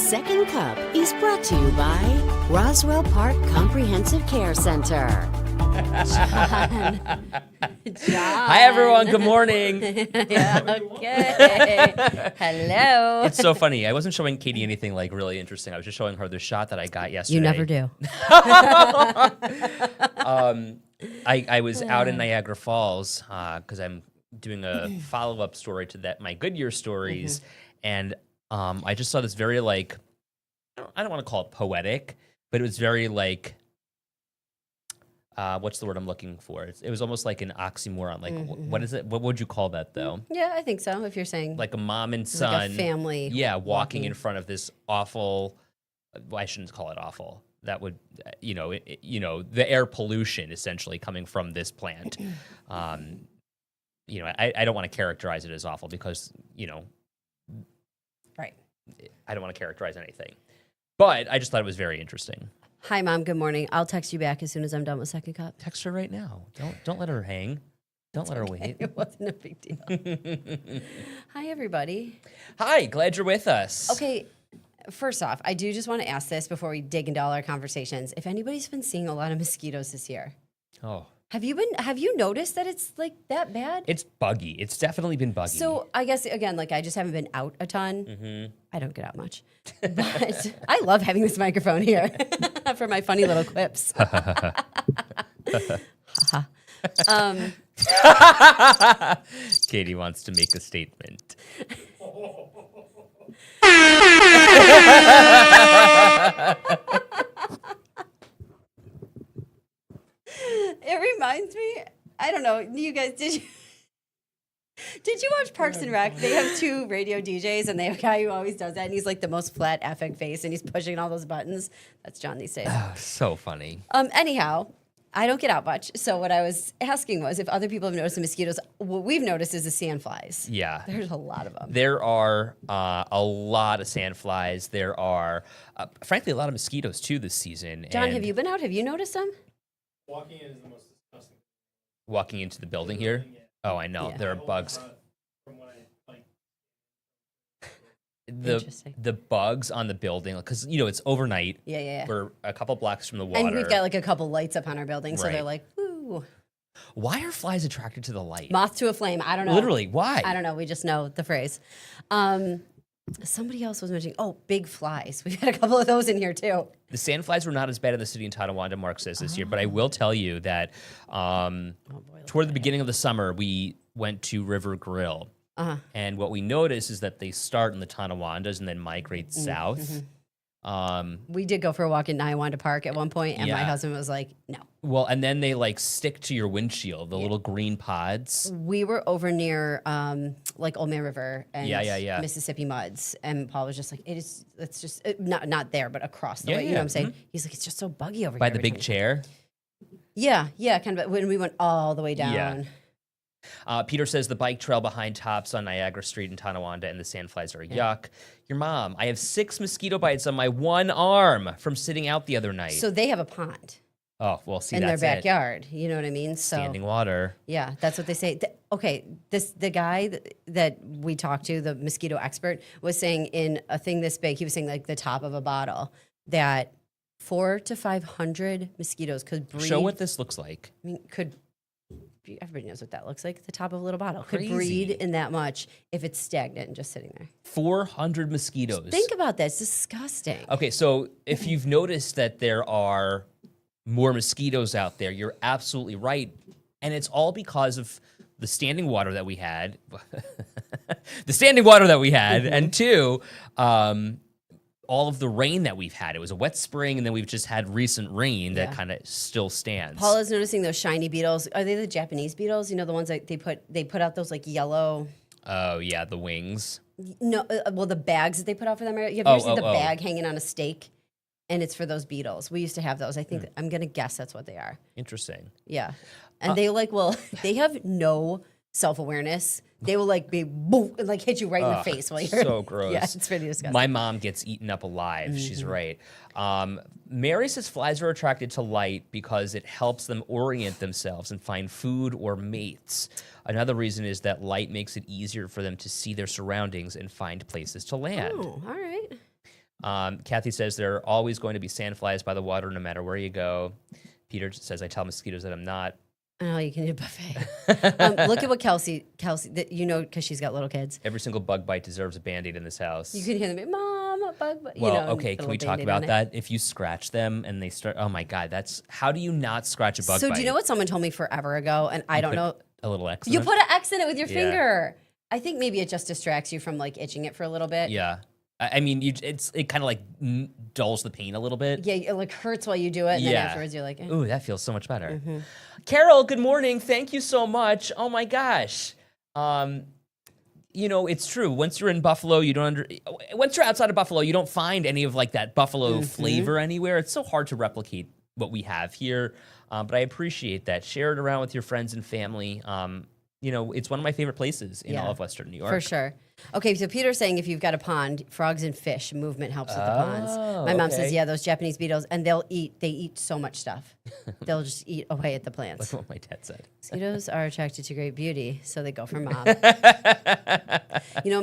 Second Cup is brought to you by Roswell Park Comprehensive Care Center. John. Hi, everyone. Good morning. Yeah, okay. Hello. It's so funny. I wasn't showing Katie anything like really interesting. I was just showing her the shot that I got yesterday. You never do. I was out in Niagara Falls because I'm doing a follow-up story to that, my Goodyear stories, and I just saw this very like, I don't want to call it poetic, but it was very like, what's the word I'm looking for? It was almost like an oxymoron. Like, what is it? What would you call that though? Yeah, I think so. If you're saying Like a mom and son, like a family, walking in front of this awful. Well, I shouldn't call it awful. That would, the air pollution essentially coming from this plant. I don't want to characterize it as awful because, right. I don't want to characterize anything. But I just thought it was very interesting. Hi, Mom. Good morning. I'll text you back as soon as I'm done with Second Cup. Text her right now. Don't let her hang. Don't let her wait. It wasn't a big deal. Hi, everybody. Hi, glad you're with us. Okay. First off, I do just want to ask this before we dig into all our conversations. If anybody's been seeing a lot of mosquitoes this year, have you noticed that it's like that bad? It's buggy. It's definitely been buggy. So I guess again, like I just haven't been out a ton. I don't get out much, but I love having this microphone here for my funny little quips. Katie wants to make a statement. It reminds me, I don't know, you guys, did you watch Parks and Rec? They have two radio DJs, and they have a guy who always does that, and he's like the most flat effing face, and he's pushing all those buttons. That's John these days. Oh, so funny. Anyhow, I don't get out much, so what I was asking was if other people have noticed the mosquitoes. What we've noticed is the sandflies. Yeah. There's a lot of them. There are a lot of sandflies. There are, frankly, a lot of mosquitoes, too, this season. John, And have you been out? Have you noticed them? Walking in is the most disgusting. walking into the building here? Oh, I know. Yeah. There are bugs. From what I like. Interesting. The bugs on the building, because, it's overnight. Yeah. We're a couple blocks from the water. And we've got like a couple lights up on our building, so they're Right. like, ooh. Why are flies attracted to the light? Moth to a flame. I don't know. Literally, why? I don't know. We just know the phrase. Somebody else was mentioning, big flies. We've had a couple of those in here too. The sandflies were not as bad in the city in Tonawanda, Mark says, this year, but I will tell you that toward the beginning of the summer, we went to River Grill. And what we noticed is that they start in the Tonawandas and then migrate south. We did go for a walk in Niawanda Park at one point, and my Yeah. husband was like, no. Well, and then they like stick to your windshield, the little green pods. We were over near like Old Man River and Yeah. Mississippi muds, and Paul was just like, it's just not there, but across the way. You know yeah. what I'm saying? He's like, it's just so buggy over By here. the big chair. Yeah, kind of. When we went all the way down. Yeah. Peter says the bike trail behind Tops on Niagara Street in Tonawanda and the sandflies are yuck. Your mom, I have 6 mosquito bites on my one arm from sitting out the other night. So they have a pond Oh, well, see, in their that's it. backyard. You know what I mean? So Standing water. yeah, that's what they say. The guy that we talked to, the mosquito expert, was saying in a thing this big, he was saying like the top of a bottle, that 400 to 500 mosquitoes could breed. Show what this looks like. I mean, everybody knows what that looks like. The top of a little bottle could Crazy. breed in that much if it's stagnant and just sitting there. 400 mosquitoes. Think about that. It's disgusting. Okay, so if you've noticed that there are more mosquitoes out there, you're absolutely right. And it's all because of the standing water that we had. And two, all of the rain that we've had. It was a wet spring, and then we've just had recent rain that kind of still stands. Paul is noticing those shiny beetles. Are they the Japanese beetles? You know, the ones that they put out those like yellow. Oh, yeah, the wings. No, well, the bags that they put out for them. You have ever seen the oh. bag hanging on a stake? And it's for those beetles. We used to have those. I think I'm gonna guess that's what they are. Interesting. Yeah, and they they have no self-awareness. They will like be boom and like hit you right in the face while you're So gross. Yeah, it's pretty disgusting. My mom gets eaten up alive. She's right. Mary says flies are attracted to light because it helps them orient themselves and find food or mates. Another reason is that light makes it easier for them to see their surroundings and find places to land. Oh, all right. Kathy says there are always going to be sandflies by the water no matter where you go. Peter says I tell mosquitoes that I'm not. Oh, you can do a buffet. Look at what Kelsey, because she's got little kids. Every single bug bite deserves a Band-Aid in this house. You can hear them, Mom, a bug bite. Well, okay, can we talk Band-Aid on about it. that? If you scratch them and they start, oh my God, how do you not scratch a bug bite? So do you know what someone told me forever ago? And I don't know. A little X in You it? put an X in it with your Yeah. finger. I think maybe it just distracts you from like itching it for a little bit. Yeah. I mean, it kind of like dulls the pain a little bit. Yeah, it like hurts while you do it, and then Yeah. afterwards you're like, eh. Ooh, that feels so much better. Mm-hmm. Carol, good morning. Thank you so much. Oh my gosh. It's true. Once you're in Buffalo, once you're outside of Buffalo, you don't find any of like that Buffalo flavor anywhere. It's so hard to replicate what we have here. But I appreciate that. Share it around with your friends and family. It's one of my favorite places in all of Western New York. For sure. Okay, so Peter's saying if you've got a pond, frogs and fish movement helps with the ponds. My mom says, yeah, those Japanese beetles, and they eat so much stuff. They'll just eat away at the plants. That's what my dad said. Mosquitoes are attracted to great beauty, so they go for mom.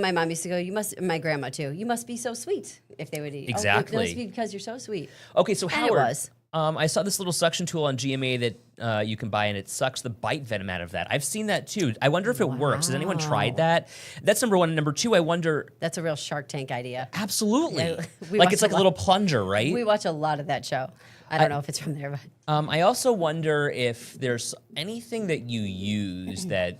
My mom used to go, my grandma too, you must be so sweet if they would eat. Exactly. Oh, it must be because you're so sweet. Okay, so And Howard, it was. I saw this little suction tool on GMA that you can buy, and it sucks the bite venom out of that. I've seen that too. I wonder if it works. Has anyone tried that? That's number one. And number two, I wonder. That's a real Shark Tank idea. Absolutely. Yeah, we like watch it's like a a little plunger, right? We watch a lot of that show. I don't know if it's from there, but I also wonder if there's anything that you use that.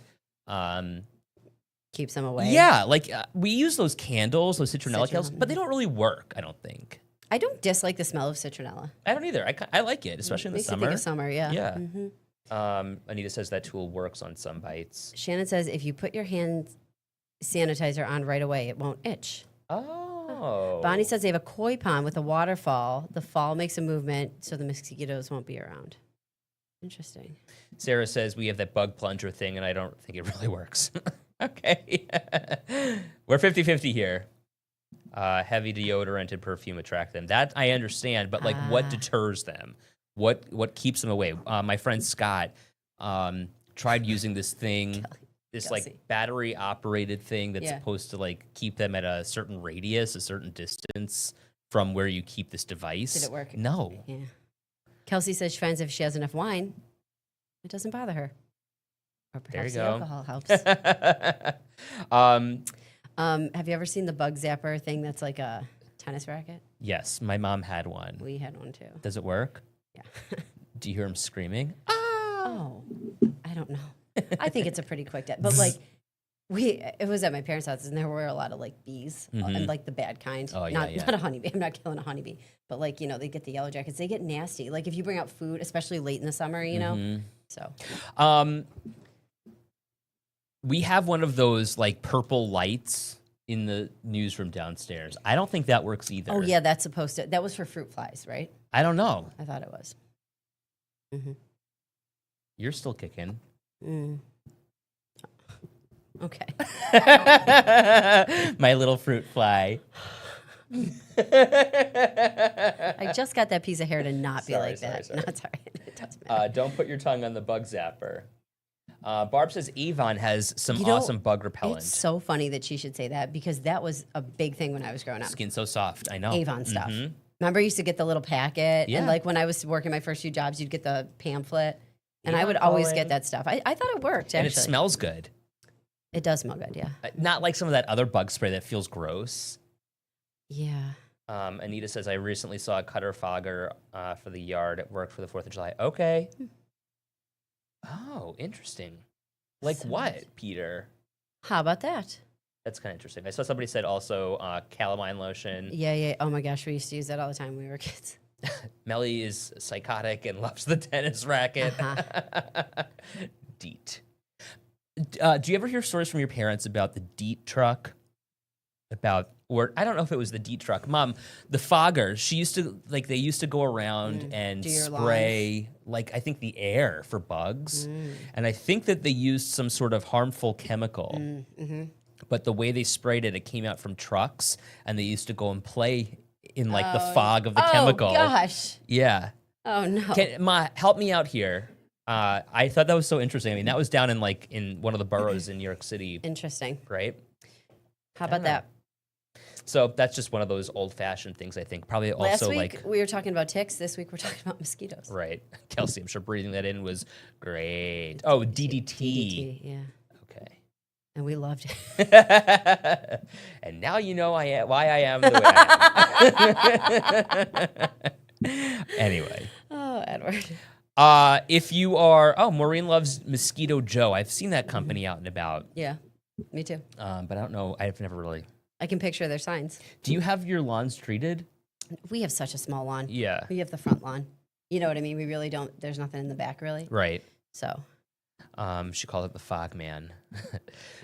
keeps them away. Yeah, like we use those candles, those citronella candles, Citronella. but they don't really work, I don't think. I don't dislike the smell of citronella. I don't either. I like it, especially in the Makes summer. you think of summer, yeah. Yeah. Anita says that tool works on some bites. Shannon says if you put your hand sanitizer on right away, it won't itch. Oh. Bonnie says they have a koi pond with a waterfall. The fall makes a movement so the mosquitoes won't be around. Interesting. Sarah says we have that bug plunger thing, and I don't think it really works. Okay. We're 50-50 here. Heavy deodorant and perfume attract them. That I understand, but like what deters them? What keeps them away? My friend Scott tried using this thing, this like battery operated thing that's supposed to like keep them at a certain radius, a certain distance from where you keep this device. Did it work? No. Yeah. Kelsey says she finds if she has enough wine, it doesn't bother her. Or There you perhaps go. the alcohol helps. Um, Have you ever seen the bug zapper thing that's like a tennis racket? yes, my mom had one. We had one too. Does it work? Yeah. Do you hear him screaming? Oh, I don't know. I think it's a pretty quick death. But like, it was at my parents' house, and there were a lot of like bees, and like the bad kind. Oh, yeah, not, yeah. not a honeybee. I'm not killing a honeybee. But like, they get the yellow jackets. They get nasty. Like if you bring out food, especially late in the summer, So We have one of those like purple lights in the newsroom downstairs. I don't think that works either. oh yeah, that's supposed to. That was for fruit flies, right? I don't know. I thought it was. You're still kicking. Okay. My little fruit fly. I just got that piece of hair to not be Sorry, like that. sorry. No, it's all right. It doesn't matter. Don't put your tongue on the bug zapper. Barb says Avon has some awesome bug repellent. It's so funny that she should say that because that was a big thing when I was growing up. Skin so soft. I know. Avon stuff. Remember, I used to get the little packet, Yeah. and like when I was working my first few jobs, you'd get the pamphlet, and I Avon would always pollen. get that stuff. I thought it worked. And Actually, it smells good. It does smell good. Yeah. Not like some of that other bug spray that feels gross. Yeah. Anita says, I recently saw a cutter fogger for the yard at work for the 4th of July. Okay. Oh, interesting. Like So what, nice. Peter? How about that? That's kind of interesting. I saw somebody said also calamine lotion. Yeah. Yeah. Oh my gosh, we used to use that all the time when we were kids. Melly is psychotic and loves the tennis racket. Deet. Do you ever hear stories from your parents about the Deet truck? Or I don't know if it was the Deet truck. Mom, the fogger, they used to go around and do your spray, like, I think the air for bugs. And I think that they used some sort of harmful chemical. But the way they sprayed it, it came out from trucks, and they used to go and play in, like, the fog of the chemical. Oh gosh. Yeah. Oh no. Ma, help me out here. I thought that was so interesting. I mean, that was down in one of the boroughs in New York City, Interesting. right? How about that? So that's just one of those old-fashioned things, I think. Probably Last also week like we were talking about ticks. This week we're talking about mosquitoes. right, Kelsey. I'm sure breathing that in was great. Oh, DDT. DDT, yeah. Okay. And we loved it. And now you know why I am the way I am. Anyway. Oh, Edward. If you are, Maureen loves Mosquito Joe. I've seen that company out and about, Yeah, me too. but I don't know. I've never really. I can picture their signs. Do you have your lawns treated? We have such a small lawn. Yeah. We have the front lawn. You know what I mean? We really don't, there's nothing in the back really. Right. So. She called it the Fog Man.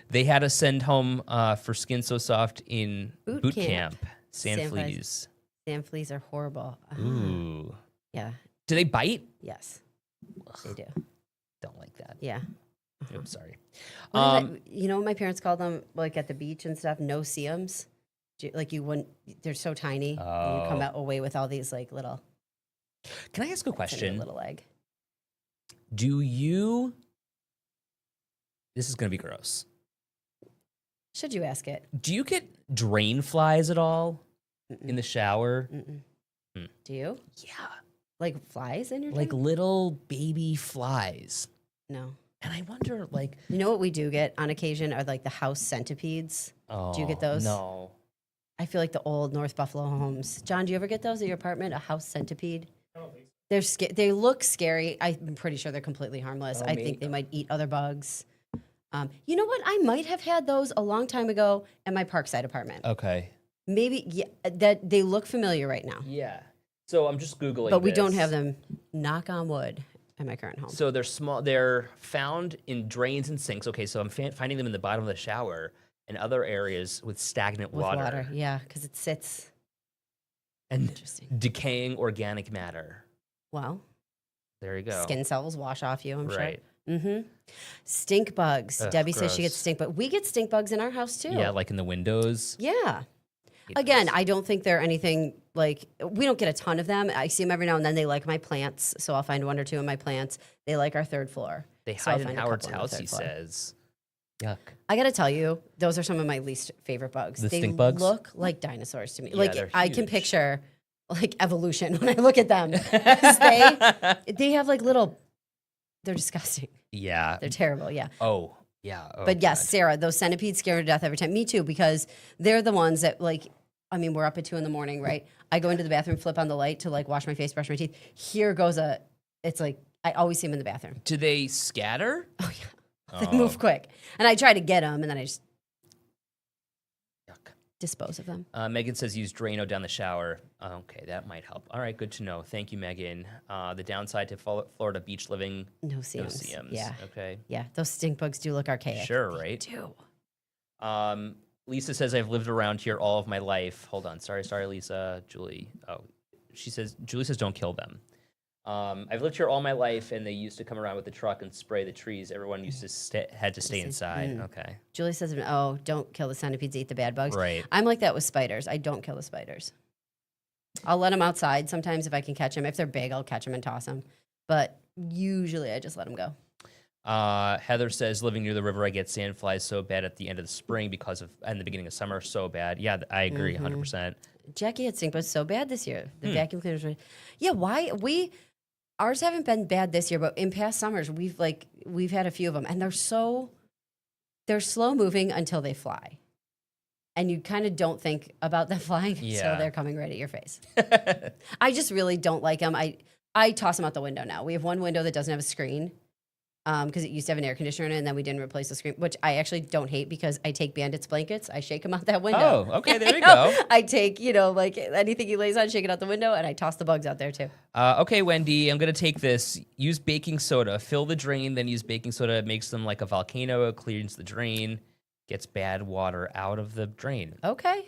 They had us send home for Skin So Soft in boot camp. Sand fleas. Sand fleas are horrible. Ooh. Yeah. Do they bite? Yes. They do. Don't like that. Yeah. Oops, sorry. You know what my parents called them, like at the beach and stuff? No-see-ums. Like you wouldn't, they're so tiny. And you come out away with all these like little. Can I ask a question? Little egg. Do you, this is going to be gross. Should you ask it? Do you get drain flies at all in the shower? Do you? Yeah. Like flies in your Like drink? little baby flies. No. And I wonder, like, You know what we do get on occasion are like the house centipedes. Do you get those? No. I feel like the old North Buffalo homes. John, do you ever get those at your apartment? A house centipede? I don't think so. They look scary. I'm pretty sure they're completely harmless. I maybe. think they might eat other bugs. You know what? I might have had those a long time ago at my Parkside apartment. Okay. Maybe that they look familiar right now, Yeah. So I'm just Googling but we don't this. have them. Knock on wood at my current home. So they're small. They're found in drains and sinks. Okay, so I'm finding them in the bottom of the shower and other areas with stagnant With water. water, yeah, because it sits. And Interesting. decaying organic matter. Well, There you go. skin cells wash off you. I'm Right. sure. Mm-hmm. Stink bugs. Ugh, Debbie says she gross. gets stink bugs. We get stink bugs in our house too. Yeah, like in the windows. Yeah. Hate Again, those. I don't think they're anything like, we don't get a ton of them. I see them every now and then. They like my plants, so I'll find one or two in my plants. They like our third floor. They so I'll hide in find a Howard's couple on the house, he third floor. says. Yuck. I got to tell you, those are some of my least favorite bugs. The they stink bugs? look like dinosaurs to me. Yeah, like they're I can huge. picture like evolution when I look at them. 'Cause they have like little, they're disgusting. Yeah. They're terrible. Yeah. Oh, yeah. Oh, But yes, God. Sarah, those centipedes scare her to death every time. Me too, because they're the ones that like, I mean, we're up at 2 a.m, right? I go into the bathroom, flip on the light to like wash my face, brush my teeth. Here goes it's like, I always see them in the bathroom. Do they scatter? Oh yeah. They move quick. And I try to get them and then I just Yuck. dispose of them. Megan says use Drano down the shower. Okay, that might help. All right, good to know. Thank you, Megan. The downside to Florida beach living, No CMs. no CMs. Yeah. Okay. Yeah. Those stink bugs do look archaic. Sure, right? Do. Lisa says I've lived around here all of my life. Hold on. Sorry, Lisa. Julie. Oh, Julie says don't kill them. I've lived here all my life, and they used to come around with the truck and spray the trees. Everyone used to had to stay inside. Okay. Julie says, oh, don't kill the centipedes, eat the bad bugs. Right. I'm like that with spiders. I don't kill the spiders. I'll let them outside sometimes if I can catch them. If they're big, I'll catch them and toss them. But usually I just let them go. Heather says, living near the river, I get sand flies so bad at the end of the spring and the beginning of summer so bad. Yeah, I agree 100%. Jackie had stink bugs so bad this year. The vacuum cleaners were, yeah, why? Ours haven't been bad this year, but in past summers, we've had a few of them and they're slow moving until they fly. And you kind of don't think about them flying until Yeah. they're coming right at your face. I just really don't like them. I toss them out the window now. We have one window that doesn't have a screen because it used to have an air conditioner in it, and then we didn't replace the screen, which I actually don't hate because I take Bandit's blankets, I shake them out that window. Oh, okay, there we I know. go. I take, like anything he lays on, shake it out the window, and I toss the bugs out there too. Okay, Wendy, I'm going to take this. Use baking soda. Fill the drain, then use baking soda. It makes them like a volcano. It cleans the drain. Gets bad water out of the drain. Okay.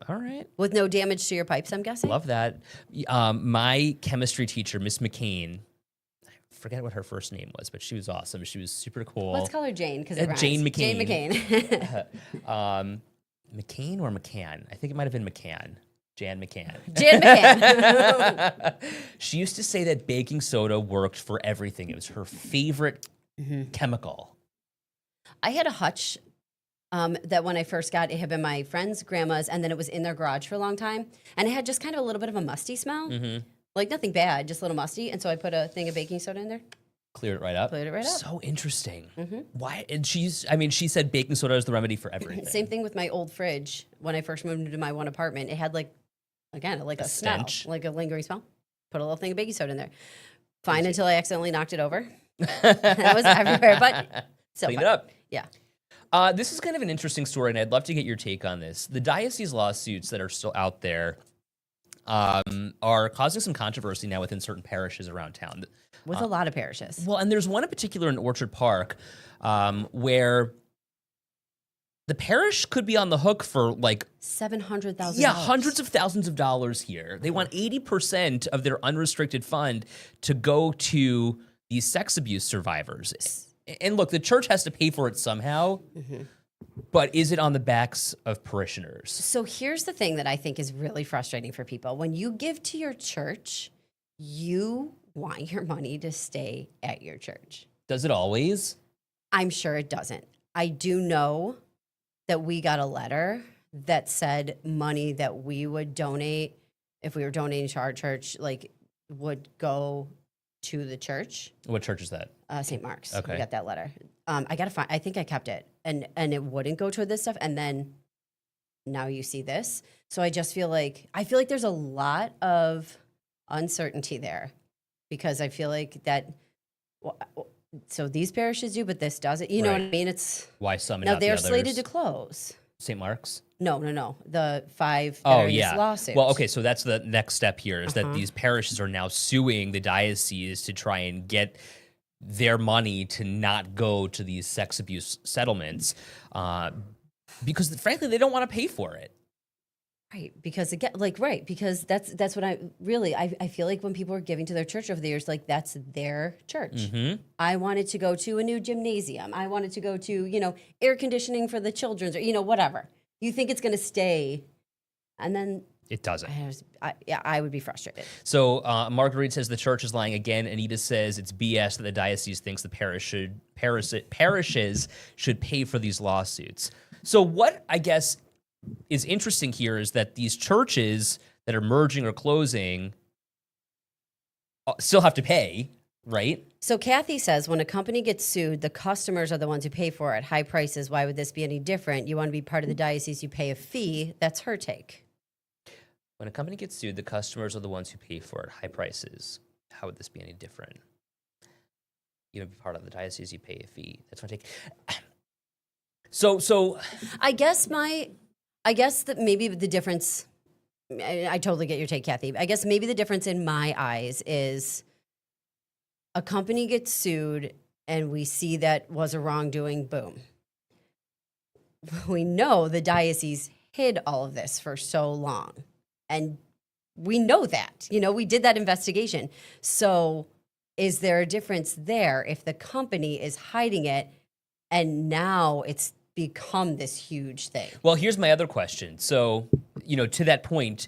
All right. With no damage to your pipes, I'm guessing? Love that. My chemistry teacher, Miss McCain, I forget what her first name was, but she was awesome. She was super cool. Let's call her Jane because Jane McCain. Jane McCain. McCain or McCann? I think it might have been McCann. Jan McCann. Jan McCann. She used to say that baking soda worked for everything. It was her favorite chemical. I had a hutch that when I first got it had been my friend's grandma's, and then it was in their garage for a long time, and it had just kind of a little bit of a musty smell, like nothing bad, just a little musty. And so I put a thing of baking soda in there. Cleared it right up. Cleared it right up. So interesting. Why? And she said baking soda is the remedy for everything. Same thing with my old fridge. When I first moved into my one apartment, it had like a smell, stench. like a lingering smell. Put a little thing of baking soda in there. Fine until I accidentally knocked it over. That was everywhere, but still Clean fine. it up. Yeah. This is kind of an interesting story, and I'd love to get your take on this. The diocese lawsuits that are still out there are causing some controversy now within certain parishes around town. With a lot of parishes. Well, and there's one in particular in Orchard Park where the parish could be on the hook for like $700,000. yeah, hundreds of thousands of dollars here. They want 80% of their unrestricted fund to go to these sex abuse survivors. And look, the church has to pay for it somehow, but is it on the backs of parishioners? So here's the thing that I think is really frustrating for people. When you give to your church, you want your money to stay at your church. Does it always? I'm sure it doesn't. I do know that we got a letter that said money that we would donate, if we were donating to our church, like would go to the church. What church is that? St. Mark's. Okay. We got that letter. I gotta find. I think I kept it, and it wouldn't go toward this stuff. And then now you see this. So I just feel like there's a lot of uncertainty there, because I feel like that. So these parishes do, but this doesn't. You know what I mean? It's why some and now not they're the others. slated to close. St. Mark's? No. The 5 Oh, various yeah. lawsuits. Well, okay, so that's the next step here is that these parishes are now suing the diocese to try and get their money to not go to these sex abuse settlements because, frankly, they don't want to pay for it. Right, because again, because that's what I feel like when people are giving to their church over the years, like that's their church. I wanted to go to a new gymnasium. I wanted to go to, air conditioning for the children's, or, whatever. You think it's going to stay, and then It doesn't. I would be frustrated. So Marguerite says the church is lying again. Anita says it's BS that the diocese thinks the parishes should pay for these lawsuits. So what I guess is interesting here is that these churches that are merging or closing still have to pay, right? So Kathy says when a company gets sued, the customers are the ones who pay for it. High prices. Why would this be any different? You want to be part of the diocese, you pay a fee. That's her take. When a company gets sued, the customers are the ones who pay for it. High prices. How would this be any different? You want to be part of the diocese, you pay a fee. That's my take. So I guess that maybe the difference, I totally get your take, Kathy. I guess maybe the difference in my eyes is a company gets sued and we see that was a wrongdoing, boom. We know the diocese hid all of this for so long. And we know that, we did that investigation. So is there a difference there if the company is hiding it and now it's become this huge thing? Well, here's my other question. So, to that point,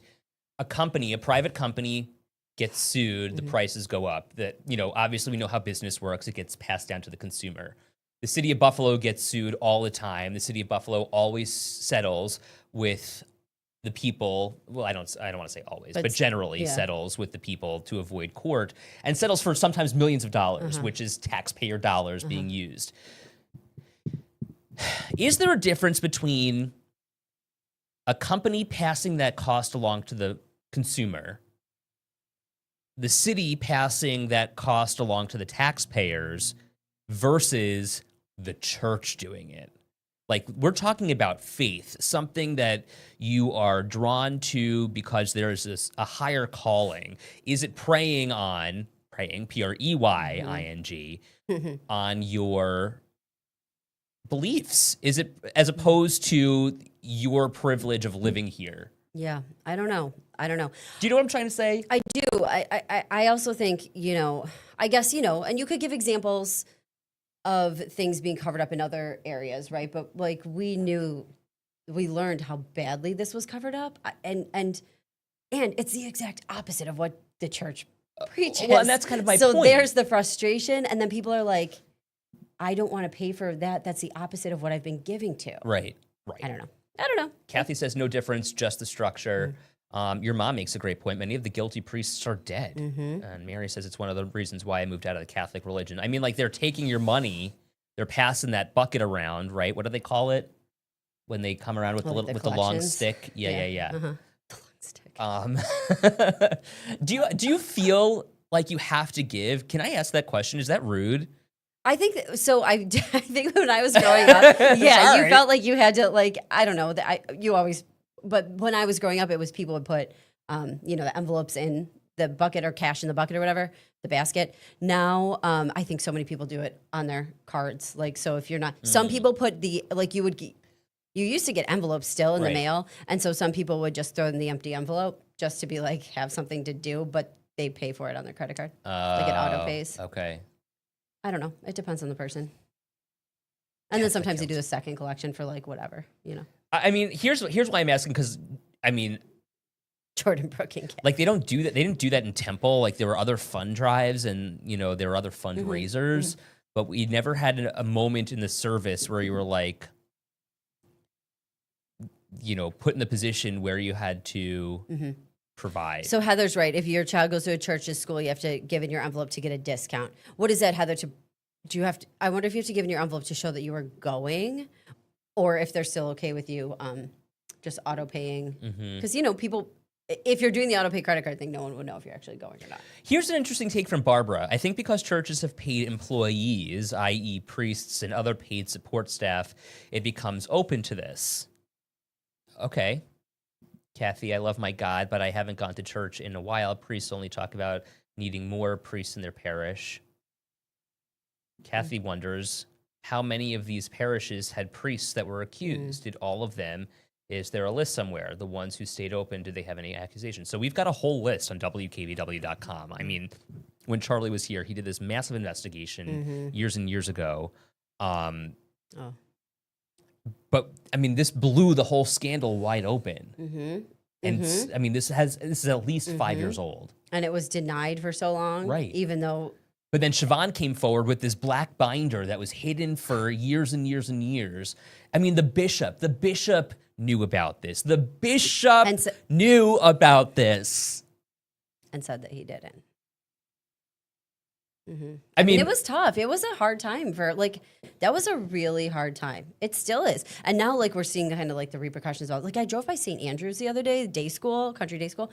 a private company gets sued, the prices go up. That, obviously we know how business works. It gets passed down to the consumer. The city of Buffalo gets sued all the time. The city of Buffalo always settles with the people. Well, I don't want to say always, but generally settles with the people to avoid court and settles for sometimes millions of dollars, which is taxpayer dollars being used. Is there a difference between a company passing that cost along to the consumer, the city passing that cost along to the taxpayers, versus the church doing it? Like, we're talking about faith, something that you are drawn to because there is a higher calling. Is it preying, P-R-E-Y-I-N-G, on your beliefs? Is it as opposed to your privilege of living here? Yeah, I don't know. Do you know what I'm trying to say? I do. I also think, I guess, and you could give examples of things being covered up in other areas, right? But like we learned how badly this was covered up, and it's the exact opposite of what the church preaches. Well, and that's kind of my point. So point. there's the frustration, and then people are like, I don't want to pay for that. That's the opposite of what I've been giving to. Right. I don't know. Kathy says no difference, just the structure. Mm. Your mom makes a great point. Many of the guilty priests are dead. Mm-hmm. And Mary says it's one of the reasons why I moved out of the Catholic religion. I mean, like, they're taking your money, they're passing that bucket around, right? What do they call it when they come around with the little, with the long collections? stick? Yeah. Uh-huh. The long stick. Do you feel like you have to give? Can I ask that question? Is that rude? I think so. I think when I was growing up, yeah, you Sorry. felt like you had to, like, I don't know. You always, but when I was growing up, it was people would put, the envelopes in the bucket or cash in the bucket or whatever, the basket. Now, I think so many people do it on their cards. Like, so if you're not, some people put you used to get envelopes still in the Right. mail, and so some people would just throw in the empty envelope just to be like have something to do, but they pay for it on their credit card, like it auto pays. Okay. I don't know. It depends on the person. And then sometimes they do the second collection for like whatever, I mean, here's why I'm asking, because I mean, Jordan Brook and Kay. like, they don't do that. They didn't do that in Temple. Like, there were other fund drives and there were other fundraisers, but we never had a moment in the service where you were like, put in the position where you had to provide. So Heather's right. If your child goes to a church's school, you have to give in your envelope to get a discount. What is that, Heather? Do you have to? I wonder if you have to give in your envelope to show that you are going, or if they're still okay with you just auto paying. Because people, if you're doing the auto pay credit card thing, no one would know if you're actually going or not. Here's an interesting take from Barbara. I think because churches have paid employees, i.e. priests and other paid support staff, it becomes open to this. Okay. Kathy, I love my God, but I haven't gone to church in a while. Priests only talk about needing more priests in their parish. Kathy wonders how many of these parishes had priests that were accused. Did all of them? Is there a list somewhere? The ones who stayed open, did they have any accusations? So we've got a whole list on WKBW.com. I mean, when Charlie was here, he did this massive investigation years and years ago. But I mean, this blew the whole scandal wide open. And I mean, this is at least 5 years old. And it was denied for so long, Right? Even though. But then Siobhan came forward with this black binder that was hidden for years and years and years. I mean, the bishop knew about this. The bishop knew about this. And said that he didn't. I mean, it was tough. It was a hard time that was a really hard time. It still is. And now, like, we're seeing kind of like the repercussions of it. Like, I drove by St. Andrews the other day, country day school.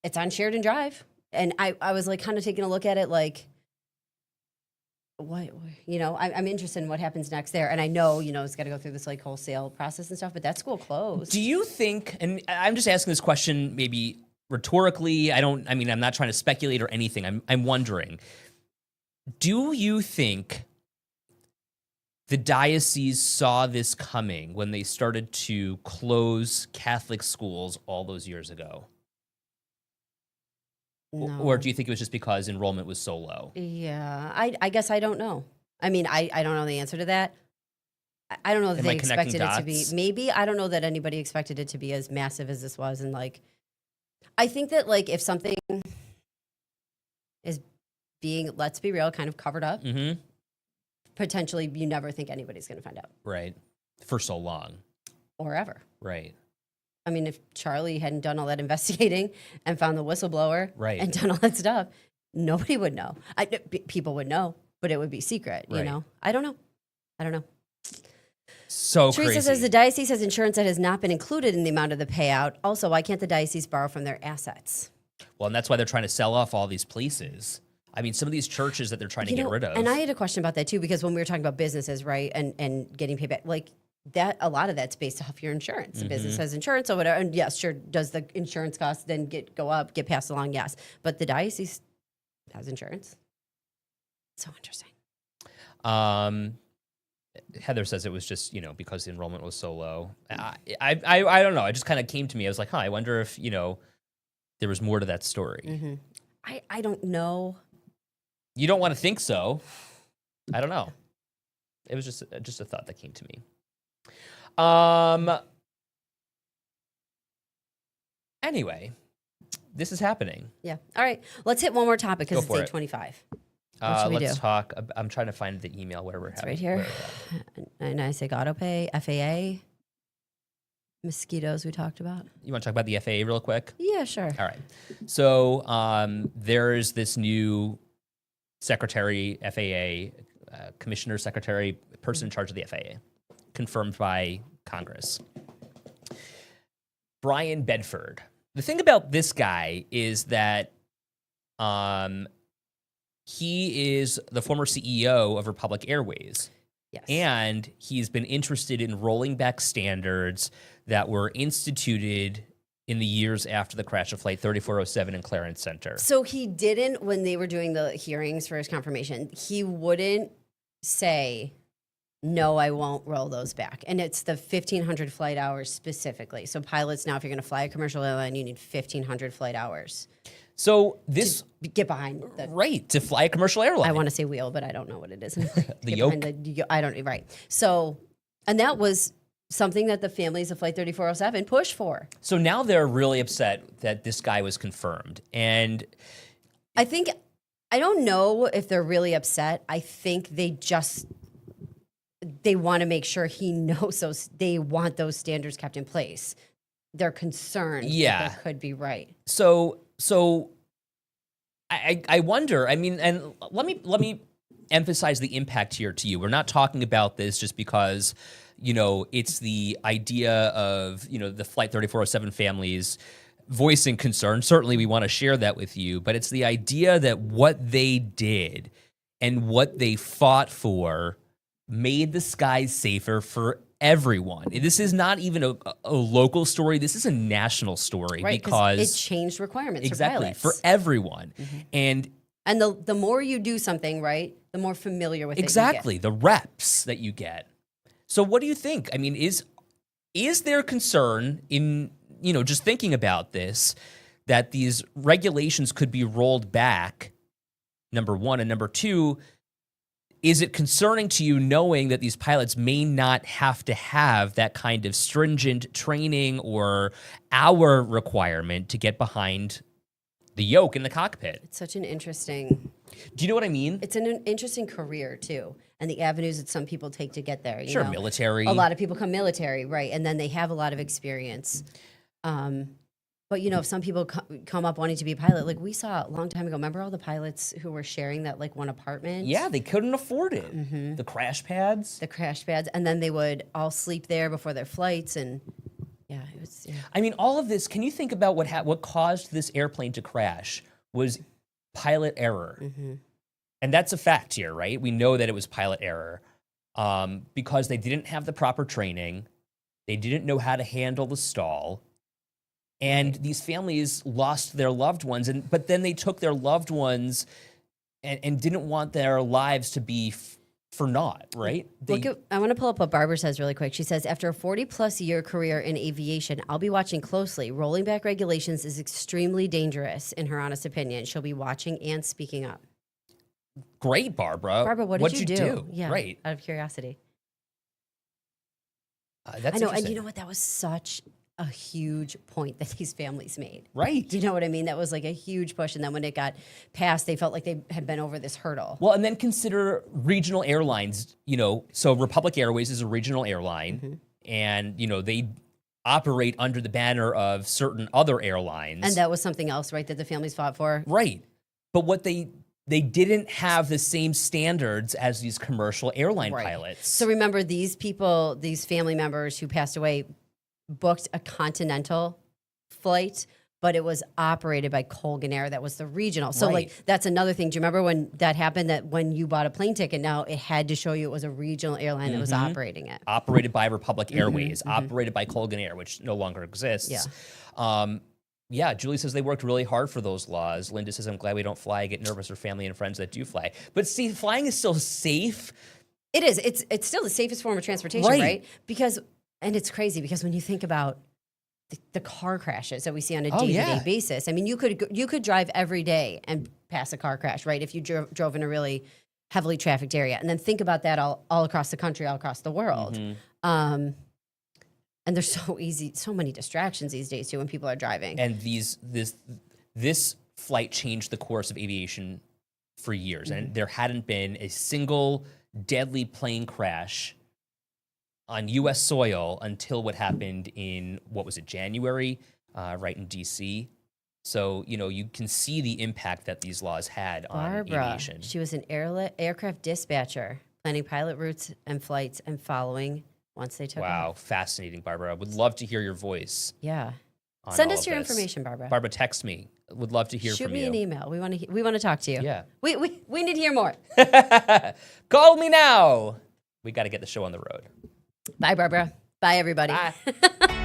It's on Sheridan Drive. And I was like kind of taking a look at it like, what, I'm interested in what happens next there. And I know, it's got to go through this like wholesale process and stuff, but that school closed. do you think, and I'm just asking this question maybe rhetorically, I'm not trying to speculate or anything. I'm wondering, do you think the diocese saw this coming when they started to close Catholic schools all those years ago? No. Or do you think it was just because enrollment was so low? Yeah, I guess I don't know. I mean, I don't know the answer to that. I don't know that Am they I connecting expected it to be. dots? Maybe, I don't know that anybody expected it to be as massive as this was. And like, I think that like if something is being, let's be real, kind of covered up, potentially you never think anybody's going to find out. Right. For so long. Or ever. Right. I mean, if Charlie hadn't done all that investigating and found the whistleblower Right. and done all that stuff, nobody would know. People would know, but it would be secret, Right. I don't know. So Teresa crazy. says the diocese has insurance that has not been included in the amount of the payout. Also, why can't the diocese borrow from their assets? Well, and that's why they're trying to sell off all these places. I mean, some of these churches that they're trying to get rid of. And I had a question about that too, because when we were talking about businesses, right, and getting paid back, like that, a lot of that's based off your insurance. The business has insurance or whatever, and yes, sure, does the insurance cost then get passed along? Yes, but the diocese has insurance. So interesting. Heather says it was just, because the enrollment was so low. I don't know. It just kind of came to me. I was like, I wonder if, there was more to that story. I don't know. You don't want to think so. I don't know. It was just a thought that came to me. Anyway, this is happening. Yeah. All right. Let's hit one more topic because Go it's for it. 8:25. What should we Let's do? talk. I'm trying to find the email where we're It's having. right here. where we're at. And I say auto pay, FAA, mosquitoes we talked about. You want to talk about the FAA real quick? Yeah, sure. All right. So there's this new secretary, FAA, commissioner, secretary, person in charge of the FAA, confirmed by Congress. Brian Bedford. The thing about this guy is that he is the former CEO of Republic Airways. Yes. And he's been interested in rolling back standards that were instituted in the years after the crash of Flight 3407 in Clarence Center. So he didn't, when they were doing the hearings for his confirmation, he wouldn't say, no, I won't roll those back. And it's the 1,500 flight hours specifically. So pilots now, if you're going to fly a commercial airline, you need 1,500 flight hours. So this, Get behind the, right, to fly a commercial airline. I want to say wheel, but I don't know what it is. The Get yoke? behind I don't, right. So, and that was something that the families of Flight 3407 pushed for. So now they're really upset that this guy was confirmed. And I think, I don't know if they're really upset. I think they want to make sure he knows those, they want those standards kept in place. They're concerned Yeah. that there could be right. so I wonder, I mean, and let me emphasize the impact here to you. We're not talking about this just because, you know, it's the idea of, you know, the Flight 3407 families voicing concern. Certainly we want to share that with you, but it's the idea that what they did and what they fought for made the skies safer for everyone. This is not even a local story. This is a national story, Right, because it changed requirements exactly for for pilots. everyone. And And the more you do something, right, the more familiar with exactly it the reps that you get. So what do you think? I mean, is there concern in, you know, just thinking about this, that these regulations could be rolled back, number one, and number two, is it concerning to you knowing that these pilots may not have to have that kind of stringent training or hour requirement to get behind the yoke in the cockpit? It's such an interesting, Do you know what I mean? it's an interesting career too. And the avenues that some people take to get there. You Sure, know? military. A lot of people come military, right? And then they have a lot of experience. But you know, if some people come up wanting to be a pilot, like we saw a long time ago, remember all the pilots who were sharing that like one apartment? Yeah, they couldn't afford it. The crash pads. The crash pads. And then they would all sleep there before their flights. And yeah, it was, yeah. I mean, all of this, can you think about what caused this airplane to crash was pilot error. And that's a fact here, right? We know that it was pilot error because they didn't have the proper training. They didn't know how to handle the stall. And these families lost their loved ones, but then they took their loved ones and didn't want their lives to be for naught, right? I want to pull up what Barbara says really quick. She says, after a 40-plus year career in aviation, I'll be watching closely. Rolling back regulations is extremely dangerous, in her honest opinion. She'll be watching and speaking up. Great, Barbara. Barbara, what did you do? Yeah, Right. out of curiosity. That's I know, and interesting. you know what? That was such a huge point that these families made. Right. Do you know what I mean? That was like a huge push. And then when it got passed, they felt like they had been over this hurdle. Well, and then consider regional airlines, you know, so Republic Airways is a regional airline, and, you know, they operate under the banner of certain other airlines. And that was something else, right, that the families fought for? Right. But what they didn't have the same standards as these commercial airline pilots. So remember, these people, these family members who passed away, booked a continental flight, but it was operated by Colgan Air. That was the regional. So like that's another thing. Do you remember when that happened, that when you bought a plane ticket, now it had to show you it was a regional airline that was operating it? Operated by Republic Airways, operated by Colgan Air, which no longer exists. Yeah. Yeah, Julie says they worked really hard for those laws. Linda says, I'm glad we don't fly. I get nervous for family and friends that do fly. But see, flying is still safe. It is. It's still the safest form of transportation, right? Because, and it's crazy because when you think about the car crashes that we see on a day-to-day basis, I mean, you could drive every day and pass a car crash, right? If you drove in a really heavily trafficked area, and then think about that all across the country, all across the world. And there's so many distractions these days too when people are driving. And this flight changed the course of aviation for years, and there hadn't been a single deadly plane crash on U.S. soil until what happened in, what was it, January, right in D.C. So, you can see the impact that these laws had on Barbara, aviation. she was an aircraft dispatcher, planning pilot routes and flights and following once they took Wow, off. fascinating, Barbara. I would love to hear your voice. Yeah. On Send all us of your this. information, Barbara. Barbara, text me. Would love to hear Shoot from me you. an email. We want to talk to you. Yeah. We need to hear more. Call me now. We got to get the show on the road. Bye, Barbara. Bye, everybody. Bye.